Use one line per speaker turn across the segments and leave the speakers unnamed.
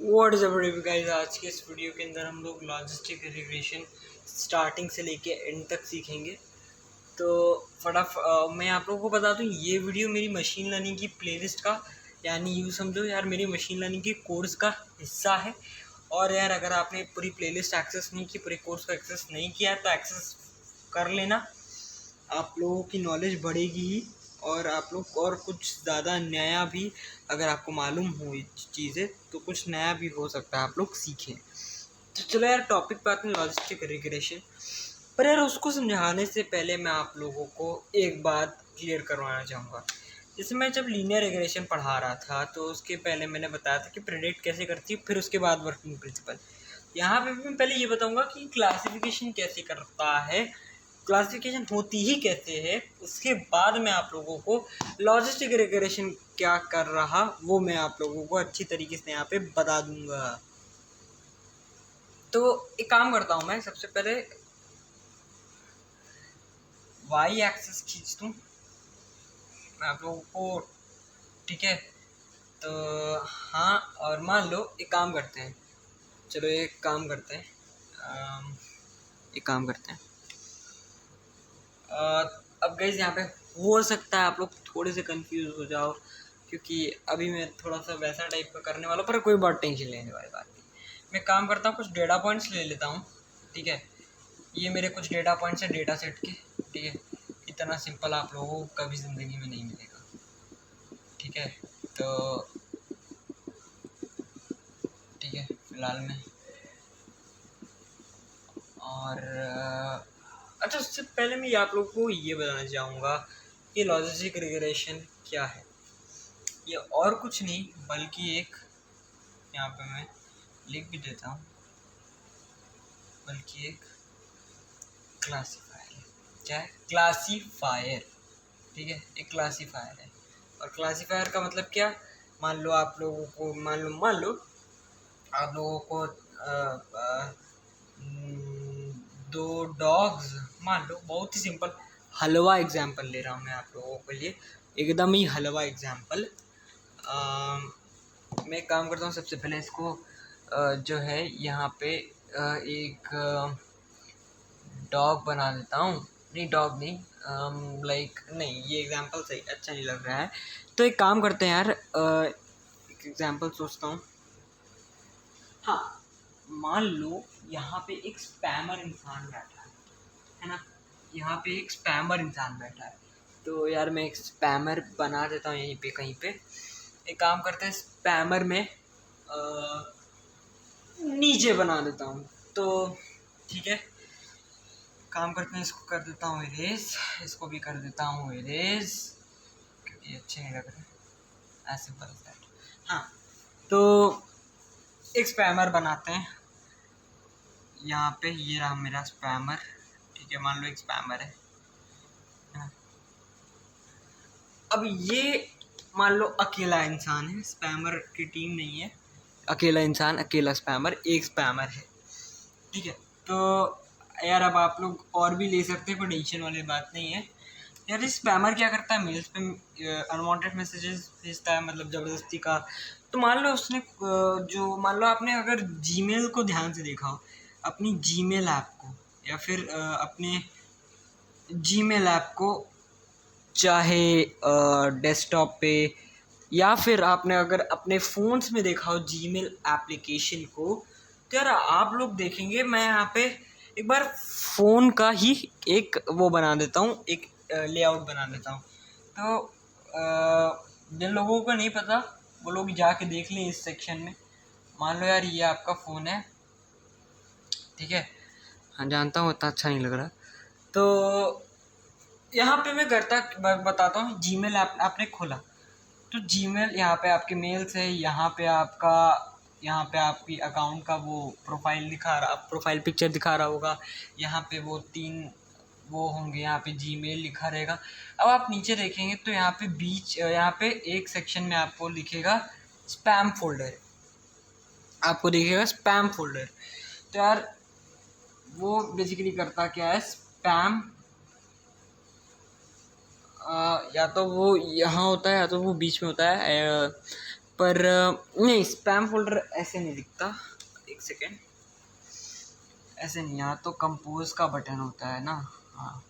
What is up guys. आज के इस वीडियो के अंदर हम लोग लॉजिस्टिक रिग्रेशन स्टार्टिंग से लेके एंड तक सीखेंगे। तो मैं आप लोगों को बता दूं, ये वीडियो मेरी मशीन लर्निंग की प्लेलिस्ट का, यानी यूँ समझो यार मेरी मशीन लर्निंग के कोर्स का हिस्सा है। और यार अगर आपने पूरी प्लेलिस्ट एक्सेस नहीं की, पूरे कोर्स को एक्सेस नहीं किया तो एक्सेस कर लेना, आप लोगों की नॉलेज बढ़ेगी ही। और आप लोग और कुछ ज़्यादा नया भी, अगर आपको मालूम हो ये चीज़ें, तो कुछ नया भी हो सकता है आप लोग सीखें। तो चलो यार टॉपिक पे आते हैं, लॉजिस्टिक रिग्रेशन। पर यार उसको समझाने से पहले मैं आप लोगों को एक बात क्लियर करवाना चाहूँगा। जैसे मैं जब लीनियर रिग्रेशन पढ़ा रहा था तो उसके पहले मैंने बताया था कि प्रेडिक्ट कैसे करती है, फिर उसके बाद वर्किंग प्रिंसिपल। यहाँ पे भी मैं पहले ये बताऊँगा कि क्लासिफिकेशन कैसे करता है, क्लासिफिकेशन होती ही कैसे है। उसके बाद मैं आप लोगों को लॉजिस्टिक रिग्रेशन क्या कर रहा वो मैं आप लोगों को अच्छी तरीके से यहाँ पे बता दूंगा। तो एक काम करता हूँ, मैं सबसे पहले वाई एक्सेस खींच दूँ मैं आप लोगों को, ठीक है। तो हाँ, और मान लो एक काम करते हैं, चलो एक काम करते हैं, एक काम करते हैं। अब गाइस यहाँ पे हो सकता है आप लोग थोड़े से कंफ्यूज हो जाओ, क्योंकि अभी मैं थोड़ा सा वैसा टाइप का करने वाला, पर कोई बहुत टेंशन लेने वाली बात नहीं। मैं काम करता हूँ, कुछ डेटा पॉइंट्स ले लेता हूँ, ठीक है। ये मेरे कुछ डेटा पॉइंट्स हैं डेटा सेट के, ठीक है। इतना सिंपल आप लोगों को कभी ज़िंदगी में नहीं मिलेगा, ठीक है। तो ठीक है, फिलहाल में और अच्छा, उससे पहले मैं आप लोगों को ये बताना चाहूँगा कि लॉजिस्टिक रिग्रेशन क्या है। ये और कुछ नहीं बल्कि एक, यहाँ पे मैं लिख भी देता हूँ, बल्कि एक क्लासीफायर है। क्या है? क्लासीफायर, ठीक है। एक क्लासीफायर है। और क्लासीफायर का मतलब क्या? मान लो आप लोगों को, मान लो आप लोगों को दो डॉग्स, मान लो, बहुत ही सिंपल हलवा एग्जाम्पल ले रहा हूँ मैं आप लोगों के लिए, एकदम ही हलवा एग्जाम्पल। मैं एक काम करता हूँ, सबसे पहले इसको जो है यहाँ पे एक डॉग बना देता हूँ। नहीं, डॉग नहीं, लाइक नहीं, ये एग्जांपल सही अच्छा नहीं लग रहा है। तो एक काम करते हैं यार, एक एग्जांपल सोचता हूँ। हाँ, मान लो यहाँ पे एक स्पैमर इंसान बैठा है ना। यहाँ पे एक स्पैमर इंसान बैठा है, तो यार मैं एक स्पैमर बना देता हूँ यहीं पे कहीं पे। एक काम करते हैं, स्पैमर में नीचे बना देता हूँ, तो ठीक है। काम करते हैं, इसको कर देता हूँ इरेज, इसको भी कर देता हूँ इरेज, क्योंकि अच्छे नहीं लग रहे, ऐसे सिंपल दैट। हाँ, तो एक स्पैमर बनाते हैं यहाँ पे। ये रहा मेरा स्पैमर, ठीक है। मान लो एक स्पैमर है। अब ये मान लो अकेला इंसान है, स्पैमर की टीम नहीं है, अकेला इंसान, अकेला स्पैमर, एक स्पैमर है, ठीक है। तो यार अब आप लोग और भी ले सकते हैं, कोई टेंशन वाली बात नहीं है। यार इस स्पैमर क्या करता है, मेल्स पे अनवांटेड मैसेजेस भेजता है, मतलब ज़बरदस्ती का। तो मान लो उसने जो, मान लो आपने अगर जीमेल को ध्यान से देखा हो, अपनी जीमेल ऐप को, या फिर अपने जीमेल ऐप को, चाहे डेस्कटॉप पे, या फिर आपने अगर अपने फ़ोन्स में देखा हो जीमेल एप्लीकेशन को, तो यार आप लोग देखेंगे, मैं यहाँ पे एक बार फ़ोन का ही एक वो बना देता हूँ, एक लेआउट बना देता हूँ। तो जिन लोगों को नहीं पता वो लोग जाके देख लें इस सेक्शन में। मान लो यार ये आपका फ़ोन है, ठीक है। हाँ, जानता हूँ इतना अच्छा नहीं लग रहा। तो यहाँ पे मैं बताता हूँ, जीमेल ऐप आपने खोला, तो जीमेल यहाँ पे आपके मेल्स है, यहाँ पे आपका, यहाँ पे आपकी अकाउंट का वो प्रोफाइल दिखा रहा, प्रोफाइल पिक्चर दिखा रहा होगा। यहाँ पे वो 3 वो होंगे, यहाँ पे जीमेल लिखा रहेगा। अब आप नीचे देखेंगे तो यहाँ पे यहाँ पे एक सेक्शन में आपको दिखेगा स्पैम फोल्डर, आपको दिखेगा स्पैम फोल्डर। तो यार वो बेसिकली करता क्या है, स्पैम, या तो वो यहाँ होता है या तो वो बीच में होता है, पर नहीं, स्पैम फोल्डर ऐसे नहीं दिखता। एक सेकेंड, ऐसे नहीं, यहाँ तो कंपोज का बटन होता है ना, हाँ,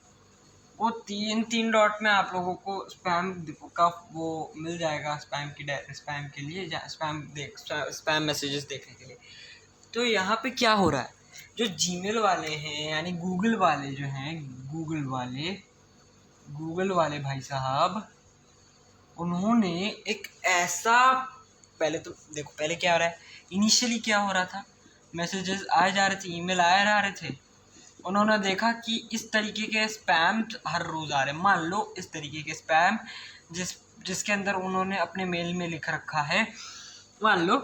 वो तीन तीन डॉट में आप लोगों को स्पैम का वो मिल जाएगा, स्पैम के लिए, स्पैम मैसेजेस देखने के लिए। तो यहाँ पे क्या हो रहा है, जो जीमेल वाले हैं यानी गूगल वाले जो हैं, गूगल वाले भाई साहब, उन्होंने एक ऐसा, पहले तो देखो पहले क्या हो रहा है, इनिशियली क्या हो रहा था, मैसेजेस आए जा रहे थे, ईमेल आए जा रहे थे। उन्होंने देखा कि इस तरीके के स्पैम हर रोज़ आ रहे हैं। मान लो इस तरीके के स्पैम जिसके अंदर उन्होंने अपने मेल में लिख रखा है, मान लो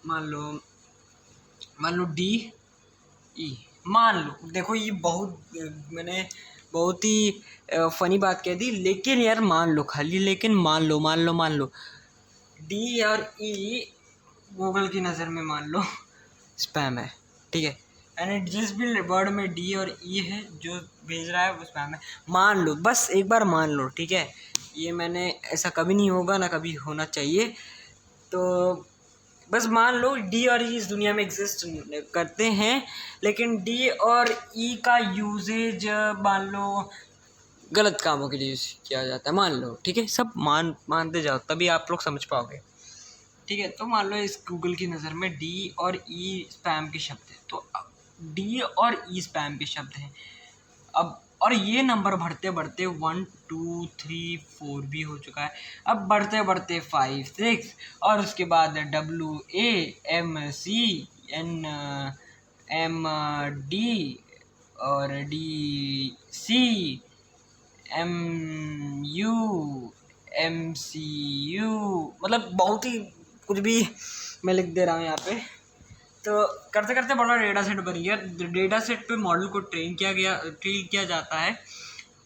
मान लो मान लो डी ई, मान लो, देखो ये मैंने बहुत ही फनी बात कह दी, लेकिन यार मान लो, खाली लेकिन मान लो डी और ई गूगल की नज़र में मान लो स्पैम है, ठीक है, यानी जिस भी वर्ड में डी और ई है जो भेज रहा है वो स्पैम है। मान लो, बस एक बार मान लो, ठीक है, ये मैंने, ऐसा कभी नहीं होगा ना कभी होना चाहिए, तो बस मान लो डी और ई इस दुनिया में एग्जिस्ट करते हैं, लेकिन डी और ई का यूजेज मान लो गलत कामों के लिए यूज किया जाता है, मान लो, ठीक है, सब मानते जाओ तभी आप लोग समझ पाओगे, ठीक है। तो मान लो इस गूगल की नज़र में डी और ई स्पैम के शब्द हैं, तो डी और ई स्पैम के शब्द हैं अब, और ये नंबर बढ़ते बढ़ते 1 2 3 4 भी हो चुका है, अब बढ़ते बढ़ते 5 6, और उसके बाद WAMCNMD और DCMU मतलब बहुत ही कुछ भी मैं लिख दे रहा हूँ यहाँ पे। तो करते करते बड़ा डेटा सेट बन गया। डेटा सेट पे मॉडल को ट्रेन किया जाता है,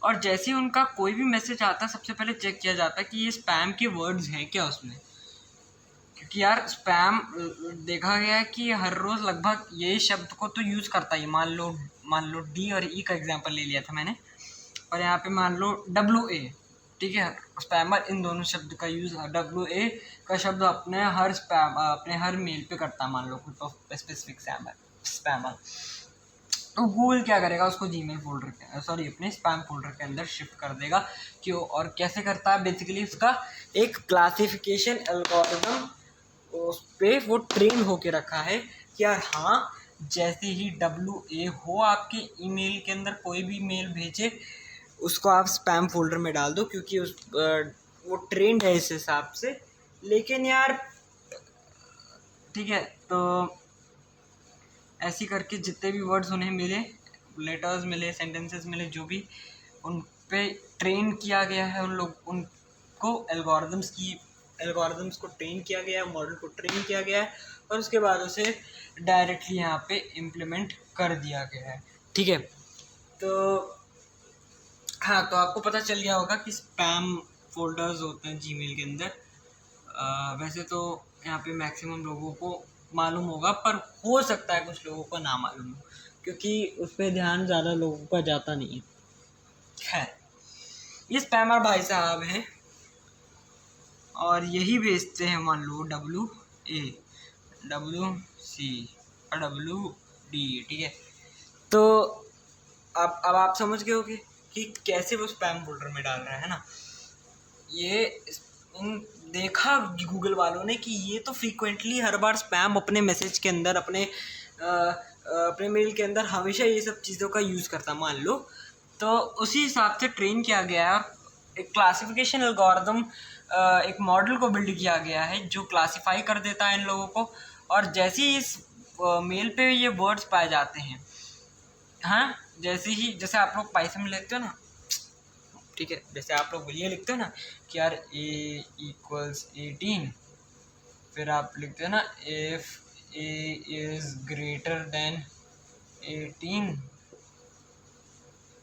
और जैसे ही उनका कोई भी मैसेज आता है सबसे पहले चेक किया जाता है कि ये स्पैम के वर्ड्स हैं क्या उसमें, क्योंकि यार स्पैम देखा गया है कि हर रोज़ लगभग यही शब्द को तो यूज़ करता है। मान लो डी और ई का एग्जांपल ले लिया था मैंने, और यहाँ पे मान लो WA, ठीक है, स्पैमर इन दोनों शब्द का यूज़, WA का शब्द अपने हर मेल पे करता है, मान लो कुछ स्पेसिफिक स्पैमर। तो गूगल क्या करेगा, उसको जीमेल फोल्डर के अपने स्पैम फोल्डर के अंदर शिफ्ट कर देगा। क्यों और कैसे करता है, बेसिकली उसका एक क्लासिफिकेशन एल्गोरिथम उस पर वो ट्रेन होके रखा है कि यार हाँ, जैसे ही WA हो आपके ईमेल के अंदर, कोई भी मेल भेजे उसको आप स्पैम फोल्डर में डाल दो, क्योंकि वो ट्रेंड है इस हिसाब से। लेकिन यार ठीक है, तो ऐसे करके जितने भी वर्ड्स उन्हें मिले, लेटर्स मिले, सेंटेंसेस मिले, जो भी उन पे ट्रेन किया गया है, उनको एल्गोरिदम्स को ट्रेन किया गया है, मॉडल को ट्रेन किया गया है, और उसके बाद उसे डायरेक्टली यहाँ पे इम्प्लीमेंट कर दिया गया है, ठीक है। तो हाँ, तो आपको पता चल गया होगा कि स्पैम फोल्डर्स होते हैं जीमेल के अंदर। वैसे तो यहाँ पे मैक्सिमम लोगों को मालूम होगा, पर हो सकता है कुछ लोगों को ना मालूम हो, क्योंकि उस पर ध्यान ज़्यादा लोगों का जाता नहीं है। खैर, ये स्पैमर भाई साहब हैं, और यही भेजते हैं मान लो WA, WC और WD, ठीक है। तो अब आप समझ गए होगे कि कैसे वो स्पैम फोल्डर में डाल रहा है ना। ये देखा गूगल वालों ने कि ये तो फ्रीक्वेंटली हर बार स्पैम अपने मैसेज के अंदर, अपने मेल के अंदर हमेशा ये सब चीज़ों का यूज़ करता, मान लो। तो उसी हिसाब से ट्रेन किया गया, एक क्लासिफिकेशन एल्गोरिथम, एक मॉडल को बिल्ड किया गया है जो क्लासिफाई कर देता है इन लोगों को। और जैसे ही इस मेल पे ये वर्ड्स पाए जाते हैं, हाँ, जैसे आप लोग पाइथन में लिखते हो ना, ठीक है, जैसे आप लोग ये लिखते हो ना कि यार A = 18, फिर आप लिखते हो ना if A is greater than 18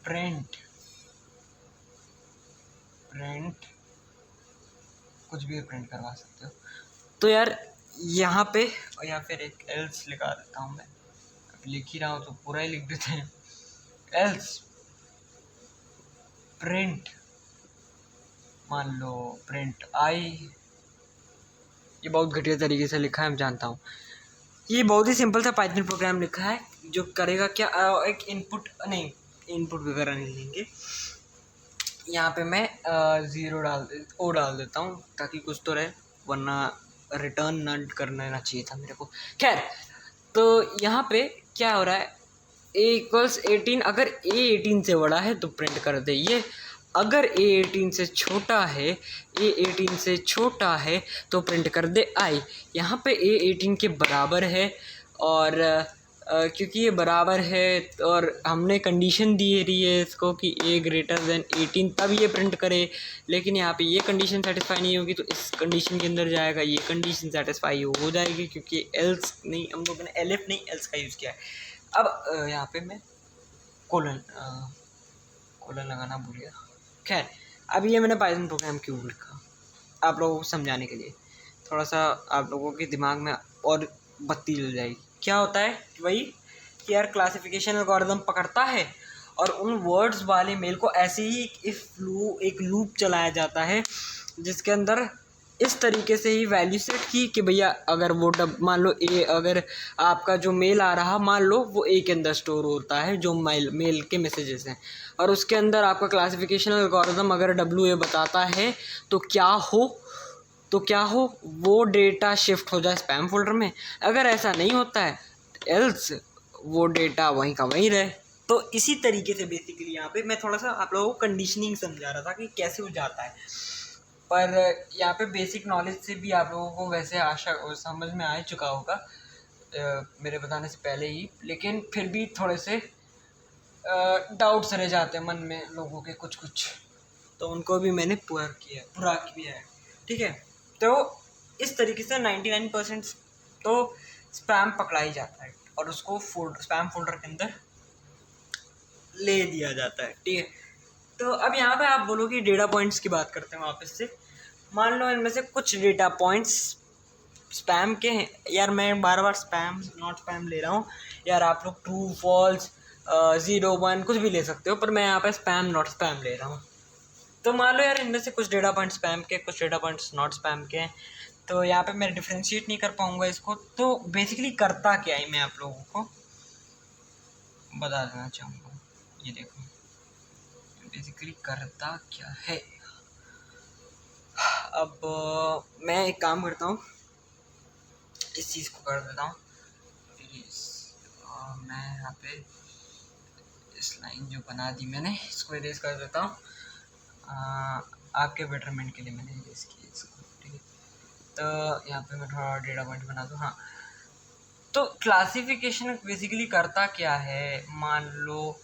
print कुछ भी प्रिंट करवा सकते हो। तो यार यहाँ पे, और या फिर एक एल्स लिखा देता हूँ मैं, अब लिख ही रहा हूँ तो पूरा ही लिख देते हैं, एल्स प्रिंट, मान लो प्रिंट I ये बहुत घटिया तरीके से लिखा है, मैं जानता हूँ। ये बहुत ही सिंपल सा पाइथन प्रोग्राम लिखा है जो करेगा क्या, एक इनपुट नहीं, इनपुट वगैरह नहीं लेंगे। यहाँ पे मैं ज़ीरो डाल देता हूँ ताकि कुछ तो रहे, वरना रिटर्न न करना चाहिए था मेरे को। खैर, तो यहाँ पे क्या हो रहा है, a=18, अगर a 18 से बड़ा है तो प्रिंट कर दे ये, अगर a 18 से छोटा है, a 18 से छोटा है तो प्रिंट कर दे i। यहाँ पे a 18 के बराबर है, और क्योंकि ये बराबर है और हमने कंडीशन दी रही है इसको कि a ग्रेटर देन 18 तब ये प्रिंट करे, लेकिन यहाँ पे ये कंडीशन सेटिस्फाई नहीं होगी तो इस कंडीशन के अंदर जाएगा, ये कंडीशन सेटिस्फाई हो जाएगी क्योंकि एल्स नहीं, हम लोगों ने एलिफ नहीं एल्स का यूज़ किया है। अब यहाँ पे मैं कोलन लगाना भूल गया। खैर, अब ये मैंने पाइथन प्रोग्राम क्यों लिखा, आप लोगों को समझाने के लिए, थोड़ा सा आप लोगों के दिमाग में और बत्ती जल जाएगी। क्या होता है वही कि यार क्लासिफिकेशन एल्गोरिथम पकड़ता है और उन वर्ड्स वाले मेल को ऐसे ही एक लूप चलाया जाता है जिसके अंदर इस तरीके से ही वैल्यू सेट की कि भैया अगर वो मान लो अगर आपका जो मेल आ रहा मान लो वो ए के अंदर स्टोर होता है जो मेल के मैसेजेस हैं, और उसके अंदर आपका क्लासिफिकेशन एल्गोरिथम अगर WA बताता है तो क्या हो वो डेटा शिफ्ट हो जाए स्पैम फोल्डर में, अगर ऐसा नहीं होता है एल्स वो डेटा वहीं का वहीं रहे। तो इसी तरीके से बेसिकली यहाँ पे मैं थोड़ा सा आप लोगों को कंडीशनिंग समझा रहा था कि कैसे हो जाता है, पर यहाँ पे बेसिक नॉलेज से भी आप लोगों को वैसे आशा समझ में आ चुका होगा मेरे बताने से पहले ही, लेकिन फिर भी थोड़े से डाउट्स रह जाते हैं मन में लोगों के कुछ, तो उनको भी मैंने पूरा किया है। ठीक है, तो इस तरीके से 99% तो स्पैम पकड़ा ही जाता है और उसको स्पैम फोल्डर के अंदर ले दिया जाता है। ठीक है, तो अब यहाँ पे आप बोलोगे डेटा पॉइंट्स की बात करते हैं वापस से। मान लो इनमें से कुछ डेटा पॉइंट्स स्पैम के हैं, यार मैं बार बार स्पैम नॉट स्पैम ले रहा हूँ यार, आप लोग ट्रू फॉल्स 0 1 कुछ भी ले सकते हो, पर मैं यहाँ पे स्पैम नॉट स्पैम ले रहा हूँ। तो मान लो यार इनमें से कुछ डेटा पॉइंट्स स्पैम के, कुछ डेटा पॉइंट्स नॉट स्पैम के हैं, तो यहाँ पे मैं डिफ्रेंशिएट नहीं कर पाऊँगा इसको। तो बेसिकली करता क्या है मैं आप लोगों को बता देना चाहूँगा, ये देखो बेसिकली करता क्या है। अब मैं एक काम करता हूँ, इस चीज़ को कर देता हूँ प्लीज़, मैं यहाँ पे इस लाइन जो बना दी मैंने इसको इरेज कर देता हूँ, आपके बेटरमेंट के लिए मैंने इरेज किया इसको। ठीक है, तो यहाँ पे मैं थोड़ा डेटा पॉइंट बना दूँ। हाँ, तो क्लासिफिकेशन बेसिकली करता क्या है, मान लो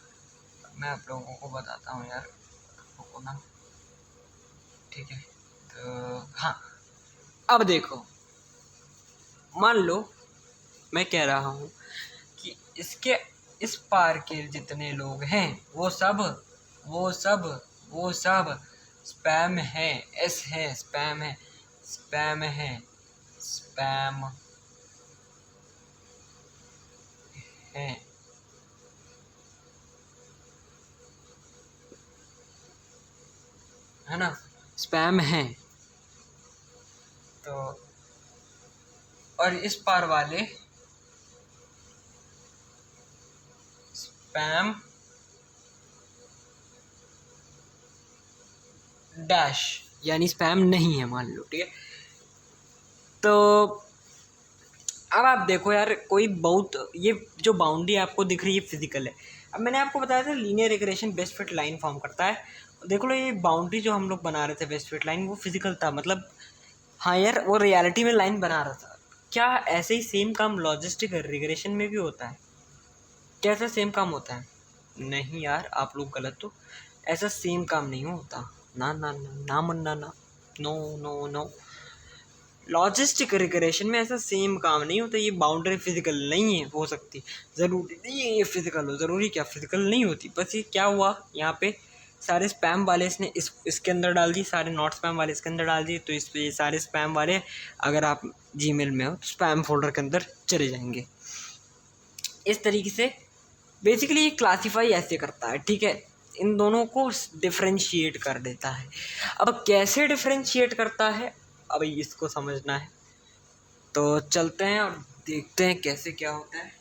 मैं आप लोगों को बताता हूँ यार, रुको ना। ठीक है, तो हाँ, अब देखो मान लो मैं कह रहा हूँ कि इसके इस पार के जितने लोग हैं वो सब स्पैम है, एस है स्पैम है, स्पैम है ना, स्पैम है। तो और इस पार वाले स्पैम डैश यानी स्पैम नहीं है मान लो। ठीक है, तो अब आप देखो यार, कोई बहुत ये जो बाउंड्री आपको दिख रही है फिजिकल है। अब मैंने आपको बताया था linear regression best fit line form करता है, देख लो ये बाउंड्री जो हम लोग बना रहे थे बेस्ट फिट लाइन वो फिजिकल था, मतलब हाँ यार वो रियलिटी में लाइन बना रहा था। क्या ऐसे ही सेम काम लॉजिस्टिक रिग्रेशन में भी होता है? क्या ऐसा सेम काम होता है? नहीं यार, आप लोग गलत हो, ऐसा सेम काम नहीं होता, ना ना ना ना मन्ना ना, no no no, logistic regression में ऐसा सेम काम नहीं होता। ये बाउंड्री फिजिकल नहीं है, हो सकती, ज़रूरी नहीं है ये फिजिकल हो, ज़रूरी क्या फिजिकल नहीं होती। बस ये क्या हुआ यहाँ पे सारे स्पैम वाले इसने इसके अंदर डाल दी, सारे नॉट स्पैम वाले इसके अंदर डाल दिए, तो इस पे सारे स्पैम वाले अगर आप जीमेल में हो तो स्पैम फोल्डर के अंदर चले जाएंगे। इस तरीके से बेसिकली ये क्लासीफाई ऐसे करता है। ठीक है, इन दोनों को डिफ्रेंशिएट कर देता है। अब कैसे डिफ्रेंशिएट करता है, अब इसको समझना है। तो चलते हैं और देखते हैं कैसे क्या होता है।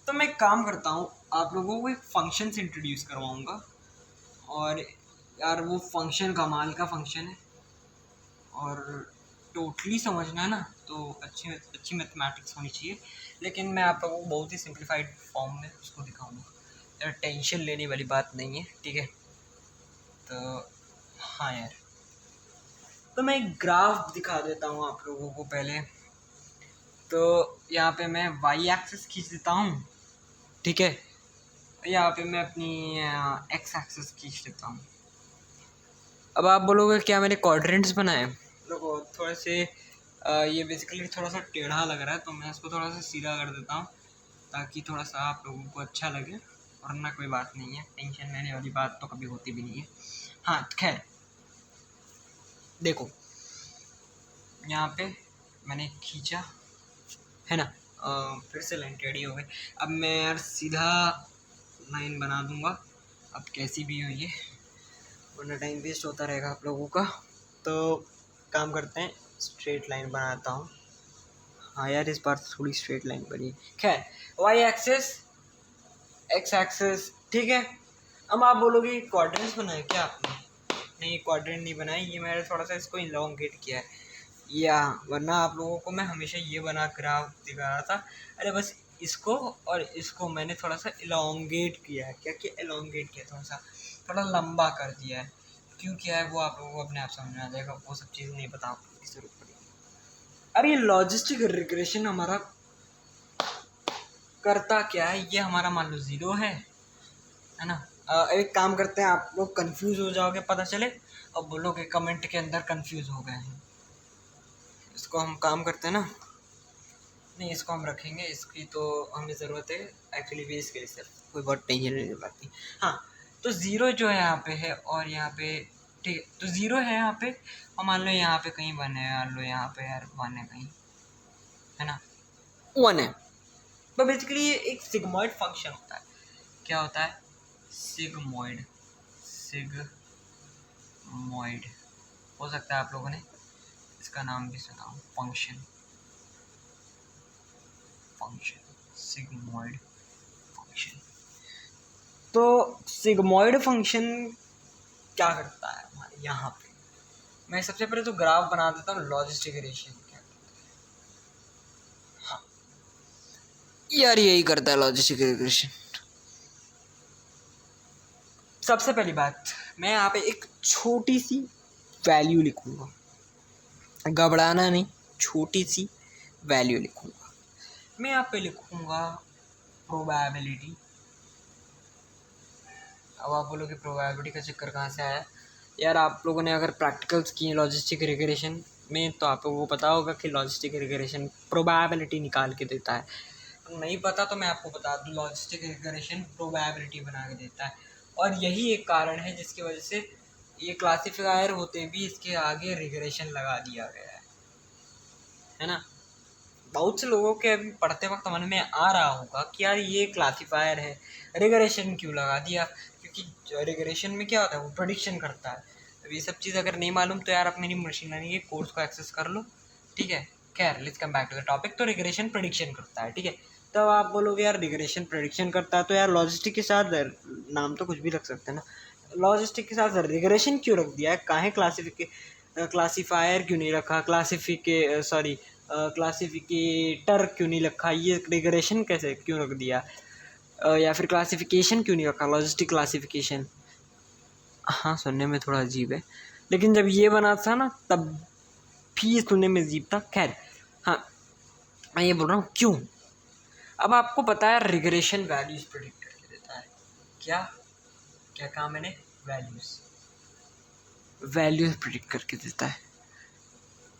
तो मैं एक काम करता हूँ, आप लोगों को एक फंक्शन से इंट्रोड्यूस करवाऊँगा, और यार वो फंक्शन कमाल का फंक्शन है, और टोटली समझना ना तो अच्छी अच्छी मैथमेटिक्स होनी चाहिए, लेकिन मैं आप लोगों को बहुत ही सिंप्लीफाइड फॉर्म में उसको दिखाऊंगा। यार टेंशन लेने वाली बात नहीं है, ठीक है। तो हाँ यार, तो मैं एक ग्राफ दिखा देता हूँ आप लोगों को पहले। तो यहाँ पे मैं वाई एक्सिस खींच देता हूँ, ठीक है। यहाँ पे मैं अपनी एक्स एक्सिस खींच देता हूँ। अब आप बोलोगे क्या मैंने क्वाड्रेंट्स बनाए? देखो थोड़े से ये बेसिकली थोड़ा सा टेढ़ा लग रहा है, तो मैं इसको थोड़ा सा सीधा कर देता हूँ ताकि थोड़ा सा आप लोगों को अच्छा लगे, वरना कोई बात नहीं है, टेंशन लेने वाली बात तो कभी होती भी नहीं है। हाँ खैर, देखो यहाँ पे मैंने खींचा है ना, फिर से लाइन टेढ़ी हो गई। अब मैं यार सीधा लाइन बना दूंगा, अब कैसी भी हो ये, वरना टाइम वेस्ट होता रहेगा आप लोगों का। तो काम करते हैं, स्ट्रेट लाइन बनाता हूँ। हाँ यार इस बार थोड़ी स्ट्रेट लाइन बनी। खैर, वाई एक्सिस, एक्स एक्सिस, ठीक है। अब आप बोलोगे क्वाड्रेंट्स बनाए क्या आपने? नहीं, क्वाड्रेंट नहीं बनाए, ये मैंने थोड़ा सा इसको इलोंगेट किया है, या वरना आप लोगों को मैं हमेशा ये बना ग्राफ दिखा रहा था। अरे बस इसको और इसको मैंने थोड़ा सा इलोंगेट किया है। क्या किया? इलोंगेट किया, थोड़ा सा थोड़ा लंबा कर दिया है। क्यों किया है वो आप लोगों को अपने आप समझ में आ जाएगा, वो सब चीज़ नहीं पता आपको की जरूरत पड़ेगी। अब ये लॉजिस्टिक रिग्रेशन हमारा करता क्या है, ये हमारा मान लो 0 है ना। एक काम करते हैं, आप लोग कंफ्यूज हो जाओगे पता चले और बोलोगे कमेंट के अंदर कंफ्यूज हो गए हैं। इसको हम काम करते हैं ना, नहीं इसको हम रखेंगे, इसकी तो हमें ज़रूरत है एक्चुअली बेस के लिए, सिर्फ कोई बहुत टेंशन नहीं लगती। हाँ, तो ज़ीरो जो है यहाँ पे है, और यहाँ पे ठीक है, तो ज़ीरो है यहाँ पे, और मान लो यहाँ पे कहीं 1 है, मान लो यहाँ पे यार 1 है कहीं, है ना, 1 है। तो बेसिकली ये एक सिग्मॉइड फंक्शन होता है। क्या होता है? सिग्मॉइड, सिग्मॉइड हो सकता है आप लोगों ने इसका नाम भी सुना हो, फंक्शन, सिग्मॉइड फंक्शन। तो सिग्मॉइड फंक्शन क्या करता है हमारे यहाँ पे? मैं सबसे पहले तो ग्राफ बना देता हूँ लॉजिस्टिक रिग्रेशन क्या। हाँ यार यही करता है लॉजिस्टिक रिग्रेशन। सबसे पहली बात, मैं यहाँ पे एक छोटी सी वैल्यू लिखूंगा, घबराना नहीं, छोटी सी वैल्यू लिखूंगा। मैं यहाँ पे लिखूंगा प्रोबेबिलिटी। अब आप बोलोगे प्रोबेबिलिटी का चक्कर कहाँ से आया? यार आप लोगों ने अगर प्रैक्टिकल्स किए लॉजिस्टिक रिग्रेशन में तो आप लोगों को पता होगा कि लॉजिस्टिक रिग्रेशन प्रोबेबिलिटी निकाल के देता है। नहीं पता तो मैं आपको बता दूँ, लॉजिस्टिक रिग्रेशन प्रोबेबिलिटी बना के देता है, और यही एक कारण है जिसकी वजह से ये क्लासिफायर होते भी इसके आगे रिग्रेशन लगा दिया गया है ना। बहुत से लोगों के अभी पढ़ते वक्त मन में आ रहा होगा कि यार ये क्लासिफायर है, रिग्रेशन क्यों लगा दिया? क्योंकि रिग्रेशन में क्या होता है, वो प्रेडिक्शन करता है। अब ये सब चीज़ अगर नहीं मालूम तो यार आप मेरी मशीन लर्निंग के कोर्स को एक्सेस कर लो, ठीक है। खैर let's come back to the topic. तो रिग्रेशन प्रेडिक्शन करता है, ठीक है। तब आप बोलोगे यार रिग्रेशन प्रेडिक्शन करता है तो यार लॉजिस्टिक के साथ नाम तो कुछ भी रख सकते हैं ना, लॉजिस्टिक के साथ रिग्रेशन क्यों रख दिया है? काहे क्लासिफायर क्यों नहीं रखा, क्लासिफिकेटर क्यों नहीं रखा, ये रिग्रेशन कैसे क्यों रख दिया? या फिर क्लासिफिकेशन क्यों नहीं रखा, लॉजिस्टिक क्लासिफिकेशन? हाँ सुनने में थोड़ा अजीब है, लेकिन जब ये बना था ना तब भी सुनने में अजीब था। खैर हाँ, मैं ये बोल रहा हूँ क्यों। अब आपको पता है रिग्रेशन वैल्यूज प्रेडिक्ट करके देता है। क्या क्या कहा मैंने? वैल्यूज प्रेडिक्ट करके देता है।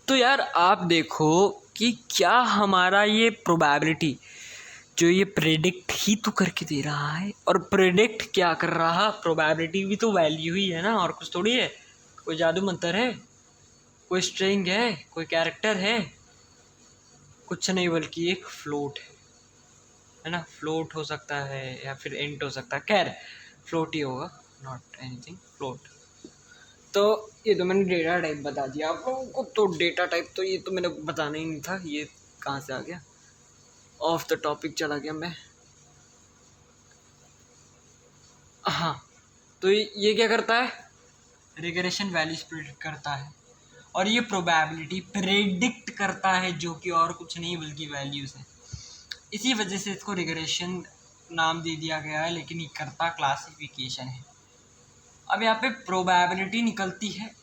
तो यार आप देखो कि क्या हमारा ये प्रोबेबिलिटी जो ये प्रेडिक्ट ही तो करके दे रहा है, और प्रेडिक्ट क्या कर रहा? प्रोबेबिलिटी भी तो वैल्यू ही है ना, और कुछ थोड़ी है। कोई जादू मंतर है, कोई स्ट्रिंग है, कोई कैरेक्टर है? कुछ नहीं, बल्कि एक फ्लोट है ना। फ्लोट हो सकता है या फिर इंट हो सकता है, खैर फ्लोट ही होगा, नॉट एनीथिंग, फ्लोट। तो ये तो मैंने डेटा टाइप बता दिया आप लोगों को। तो डेटा टाइप तो ये तो मैंने बताना ही नहीं था, ये कहाँ से आ गया, ऑफ द टॉपिक चला गया मैं। हाँ, तो ये क्या करता है, रिग्रेशन वैल्यूज प्रेडिक्ट करता है, और ये प्रोबेबिलिटी प्रेडिक्ट करता है, जो कि और कुछ नहीं बल्कि वैल्यूज़ है। इसी वजह से इसको रिग्रेशन नाम दे दिया गया है, लेकिन ये करता क्लासिफिकेशन है। अब यहाँ पे प्रोबेबिलिटी निकलती है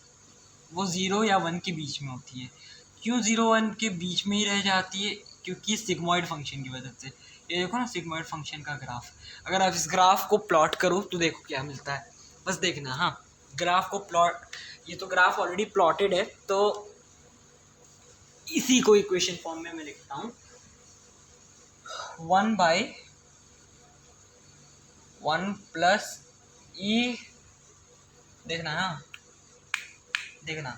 वो 0 या 1 के बीच में होती है। क्यों 0-1 के बीच में ही रह जाती है, क्योंकि सिग्मॉइड फंक्शन की वजह से। ये देखो ना सिग्मॉइड फंक्शन का ग्राफ, अगर आप इस ग्राफ को प्लॉट करो तो देखो क्या मिलता है, बस देखना। हाँ, ग्राफ को प्लॉट, ये तो ग्राफ ऑलरेडी प्लॉटेड है, तो इसी को इक्वेशन फॉर्म में मैं लिखता हूँ 1/1 प्लस ई, देखना ना, देखना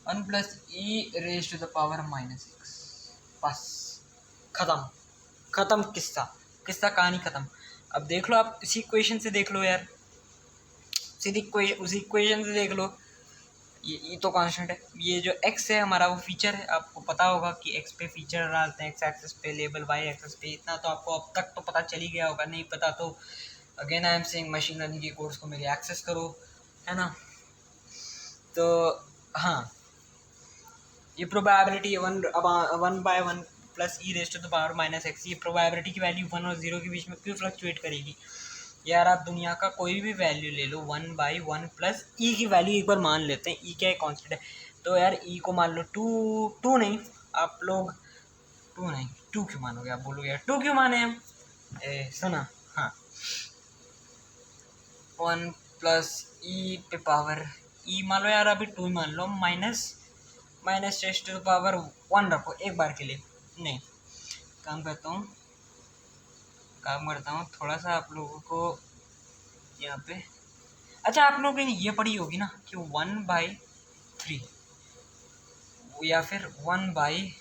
1 plus e raise to the power -6। बस खत्म किस्सा कहानी खत्म। अब देख लो आप इसी इक्वेशन से देख लो यार, उसी इक्वेशन से देख लो, ये तो कांस्टेंट है, ये जो x है हमारा वो फीचर है। आपको पता होगा कि x पे फीचर डालते हैं, x एक्सिस पे लेबल, y एक्सिस पे, इतना तो आपको अब तक तो पता चल ही गया होगा। नहीं पता तो again I am saying machine learning के कोर्स को मेरे एक्सेस करो, है ना। तो हाँ, ये probability 1/1 plus e raise to the power -x, ये प्रोबेबिलिटी की वैल्यू 1 और 0 के बीच में क्यों फ्लक्चुएट करेगी यार। आप दुनिया का कोई भी वैल्यू ले लो, 1/1 प्लस ई की वैल्यू एक बार मान लेते हैं, ई क्या है, कॉन्स्टेंट है। तो यार ई को मान लो 2 नहीं, आप लोग 2 नहीं 2 क्यों मानोगे, आप बोलोगे यार 2 क्यों माने हम, सुना। हाँ, 1 प्लस ई पे पावर ई मान लो यार, अभी 2 मान लो, minus raise to the power 1 रखो एक बार के लिए। नहीं, काम करता हूँ थोड़ा सा आप लोगों को यहाँ पे। अच्छा, आप लोगों ने ये पढ़ी होगी ना कि 1/3 या फिर 1/1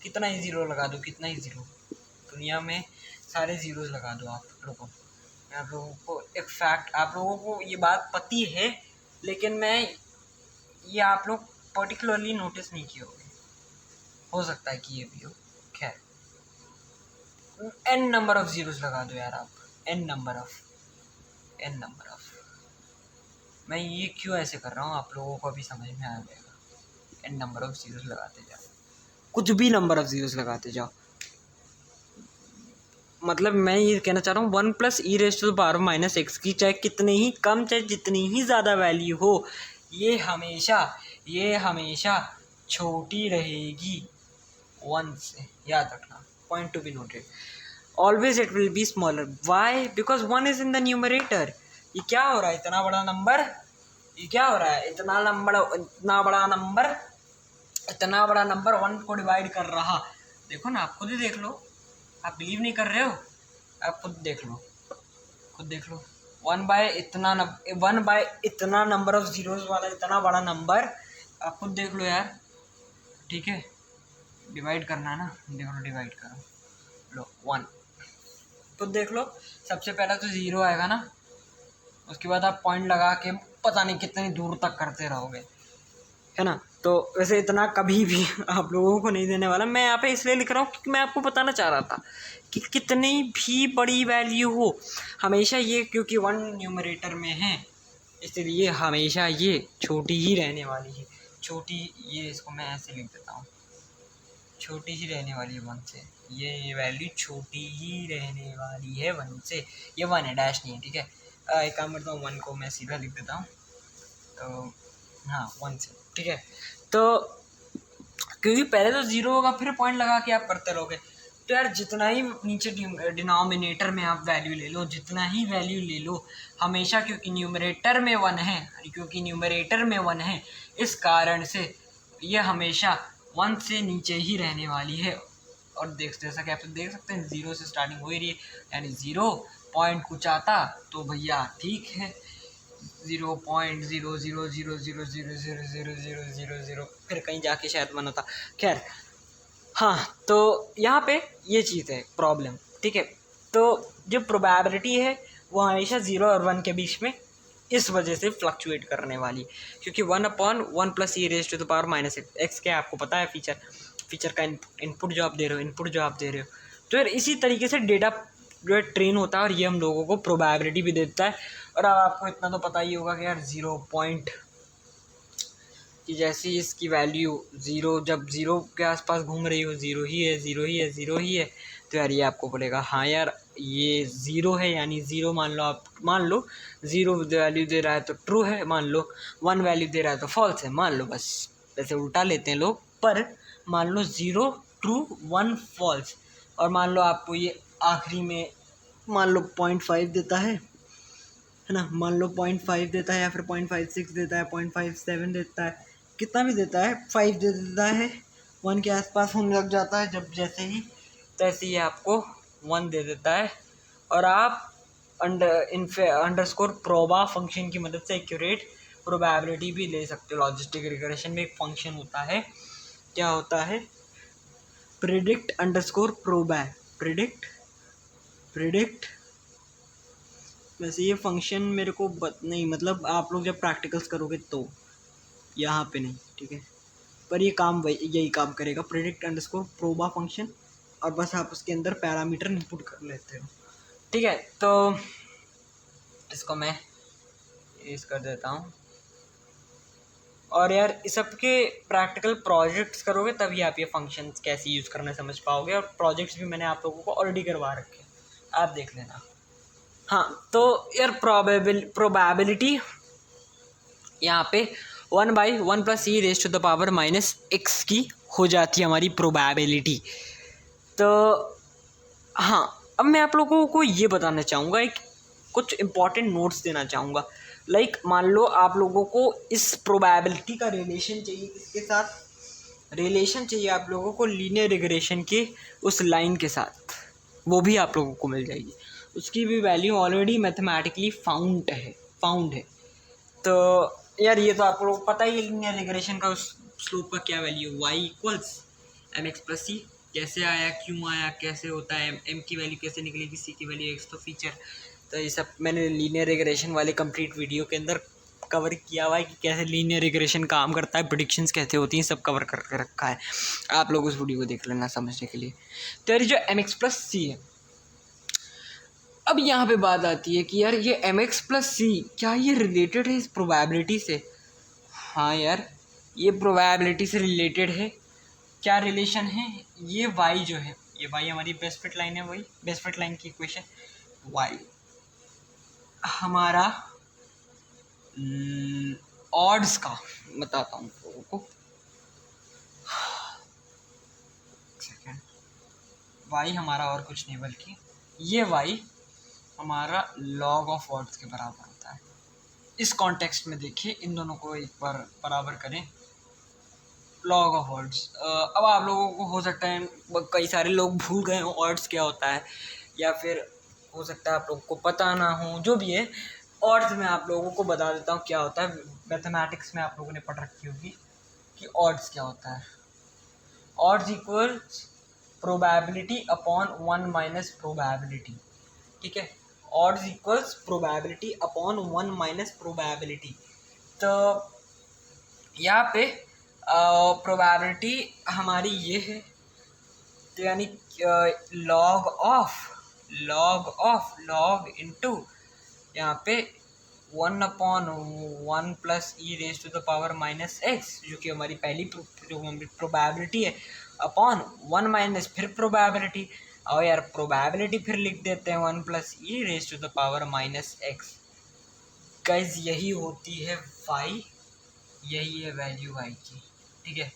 कितना ही ज़ीरो लगा दो, कितना ही ज़ीरो, दुनिया में सारे ज़ीरोज़ लगा दो आप लोगों। मैं आप लोगों को एक फैक्ट, आप लोगों को ये बात पती है, लेकिन मैं ये आप लोग पर्टिकुलरली नोटिस नहीं किए होंगे, हो सकता है कि ये भी हो। खैर, n नंबर ऑफ ज़ीरोज़ लगा दो यार आप, n नंबर ऑफ। मैं ये क्यों ऐसे कर रहा हूँ आप लोगों को अभी समझ में आ जाएगा। n नंबर ऑफ ज़ीरोज़ लगाते जाओ, कुछ भी नंबर ऑफ ज़ीरोज़ लगाते जाओ। मतलब मैं ये कहना चाह रहा हूँ 1 plus e raise to the power -x की चाहे कितनी ही कम चाहे जितनी ही ज़्यादा वैल्यू हो, ये हमेशा छोटी रहेगी 1 से, याद रखना, point to be noted. Always it will be smaller, y, because 1 is in the numerator. ये क्या हो रहा है, इतना बड़ा नंबर, ये क्या हो रहा है, इतना बड़ा नंबर 1 को डिवाइड कर रहा। देखो ना, आप खुद ही देख लो, आप बिलीव नहीं कर रहे हो, आप खुद देख लो 1 बाय इतना नंबर ऑफ ज़ीरोज़ वाला इतना बड़ा नंबर, आप खुद देख लो यार, ठीक है। डिवाइड करना है ना, देख लो, डिवाइड करो, लो 1, तो देख लो, सबसे पहले तो 0 आएगा ना, उसके बाद आप पॉइंट लगा के पता नहीं कितनी दूर तक करते रहोगे, है ना। तो वैसे इतना कभी भी आप लोगों को नहीं देने वाला। मैं यहाँ पे इसलिए लिख रहा हूँ क्योंकि मैं आपको बताना चाह रहा था कि कितनी भी बड़ी वैल्यू हो, हमेशा ये, क्योंकि 1 न्यूमरेटर में है इसलिए हमेशा ये छोटी ही रहने वाली है, छोटी, ये इसको मैं ऐसे लिख देता हूँ, छोटी ही रहने वाली है 1 से, ये वैल्यू छोटी ही रहने वाली है 1 से, ये 1 है, डैश नहीं है, ठीक है। एक काम करता हूँ, 1 को मैं सीधा लिख देता हूँ, तो हाँ 1 से, ठीक है। तो क्योंकि पहले तो 0 होगा, फिर पॉइंट लगा के आप करते रहोगे, तो यार जितना ही नीचे डिनोमिनेटर में आप वैल्यू ले लो, जितना ही वैल्यू ले लो, हमेशा, क्योंकि न्यूमरेटर में 1 है, इस कारण से ये हमेशा 1 से नीचे ही रहने वाली है। और जैसा कि आप देख सकते हैं 0 से स्टार्टिंग हो ही रही है, यानी 0 पॉइंट कुछ आता तो भैया ठीक है, 0.0000000000 फिर कहीं जाके शायद मन होता। खैर, हाँ, तो यहाँ पे ये चीज़ है प्रॉब्लम, ठीक है। तो जो प्रोबेबिलिटी है वो हमेशा 0 और 1 के बीच में इस वजह से फ्लक्चुएट करने वाली, क्योंकि 1/1 plus e raise to the power minus x क्या आपको पता है फीचर का इनपुट जो आप दे रहे हो। तो यार इसी तरीके से डेटा जो है ट्रेन होता है और ये हम लोगों को प्रोबेबिलिटी भी देता है। और अब आपको इतना तो पता ही होगा कि यार 0 पॉइंट कि जैसे ही इसकी वैल्यू ज़ीरो, जब ज़ीरो के आसपास घूम रही हो, ज़ीरो ही है, तो यार ये आपको बोलेगा हाँ यार ये ज़ीरो है, यानी ज़ीरो मान लो ज़ीरो वैल्यू दे रहा है तो ट्रू है, मान लो 1 वैल्यू दे रहा है तो फॉल्स है, मान लो, बस वैसे उल्टा लेते हैं लोग, पर मान लो 0 ट्रू 1 फॉल्स, और मान लो आपको ये आखिरी में मान लो 0.5 देता है ना, मान लो 0.5 देता है या फिर 0.56 देता है, 0.57 देता है, कितना भी देता है, 5 दे देता है, 1 के आसपास होने लग जाता है, जब जैसे ही तैसे ही आपको 1 दे देता है। और आप अंडरस्कोर प्रोबा फंक्शन की मदद से एक्यूरेट प्रोबेबिलिटी भी ले सकते हो। लॉजिस्टिक रिग्रेशन में एक फंक्शन होता है, क्या होता है, प्रिडिक्ट अंडरस्कोर प्रोबा, प्रिडिक्ट वैसे ये फंक्शन मेरे को नहीं, मतलब आप लोग जब प्रैक्टिकल्स करोगे तो, यहाँ पे नहीं, ठीक है, पर ये काम यही काम करेगा, प्रेडिक्ट अंडरस्कोर प्रोबा फंक्शन, और बस आप उसके अंदर पैरामीटर इनपुट कर लेते हो, ठीक है। तो इसको मैं यूज़ कर देता हूँ, और यार इस सब के प्रैक्टिकल प्रोजेक्ट्स करोगे तभी आप ये फंक्शंस कैसे यूज़ करना समझ पाओगे, और प्रोजेक्ट्स भी मैंने आप लोगों को ऑलरेडी करवा रखे हैं, आप देख लेना। हाँ, तो यार प्रोबेबिलिटी यहाँ पे 1/1 plus e raise to the power minus x की हो जाती है हमारी प्रोबेबिलिटी। तो हाँ, अब मैं आप लोगों को ये बताना चाहूँगा, एक कुछ इम्पॉर्टेंट नोट्स देना चाहूँगा। लाइक मान लो आप लोगों को इस प्रोबेबिलिटी का रिलेशन चाहिए, किसके साथ रिलेशन चाहिए आप लोगों को, लीनियर रिग्रेशन के उस लाइन के साथ, वो भी आप लोगों को मिल जाएगी, उसकी भी वैल्यू ऑलरेडी मैथमेटिकली फाउंड है। तो यार ये तो आप लोगों को पता ही है, लीनियर रिग्रेशन का उस स्लोप का क्या value, y equals mx plus C, कैसे आया, क्यों आया, कैसे होता है, m की वैल्यू कैसे निकलेगी, c की वैल्यू x, तो फीचर, तो ये सब मैंने लीनियर रिग्रेशन वाले कंप्लीट वीडियो के अंदर कवर किया हुआ है कि कैसे लीनियर रिग्रेशन काम करता है, प्रेडिक्शंस कैसे होती हैं, सब कवर करके रखा है, आप लोग उस वीडियो को देख लेना समझने के लिए। तो यार जो mx प्लस सी है, अब यहाँ पे बात आती है कि यार ये mx प्लस सी क्या ये रिलेटेड है इस प्रोबेबिलिटी से। हाँ यार ये प्रोबेबिलिटी से रिलेटेड है। क्या रिलेशन है, ये y जो है, ये y हमारी बेस्ट फिट लाइन है, वही बेस्ट फिट लाइन की इक्वेशन, y हमारा ऑड्स का बताता हूँ लोगों को, सेकेंड, y हमारा और कुछ नहीं बल्कि ये y हमारा लॉग ऑफ ऑड्स के बराबर होता है। इस कॉन्टेक्स्ट में देखिए, इन दोनों को एक बार बराबर करें, लॉग ऑफ ऑड्स। अब आप लोगों को हो सकता है कई सारे लोग भूल गए हों ऑड्स क्या होता है, या फिर हो सकता है आप लोगों को पता ना हो, जो भी है ऑड्स में आप लोगों को बता देता हूँ क्या होता है। मैथमेटिक्स में आप लोगों ने पढ़ रखी होगी कि ऑड्स क्या होता है। Odds equals probability upon 1 minus probability, ठीक है, odds equals probability upon 1 minus probability. तो यहाँ पे प्रोबेबिलिटी हमारी ये है, तो यानी लॉग इंटू यहाँ पे 1/1 plus e raise to the power minus x, जो कि हमारी पहली जो हमारी प्रोबेबिलिटी है, अपॉन 1 माइनस फिर प्रोबेबिलिटी, और यार प्रोबेबिलिटी फिर लिख देते हैं 1 plus e raise to the power minus x. Guys यही होती है y, यही है वैल्यू y की, ठीक है।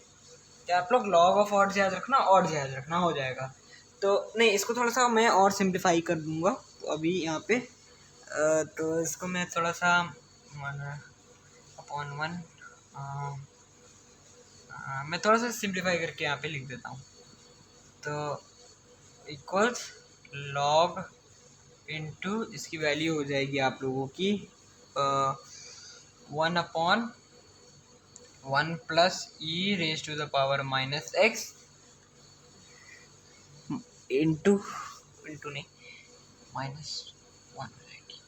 तो आप लोग लॉग ऑफ ऑड्स याद रखना, ऑड्स याद रखना, हो जाएगा। तो नहीं, इसको थोड़ा सा मैं और सिंप्लीफाई कर दूंगा, तो अभी यहाँ पे तो इसको मैं थोड़ा सा 1/1 मैं थोड़ा सा सिंप्लीफाई करके यहाँ पे लिख देता हूँ। तो इक्वल्स लॉग इनटू इसकी वैल्यू हो जाएगी आप लोगों की 1/1 plus e raise to the power minus x into नहीं -1 हो जाएगी,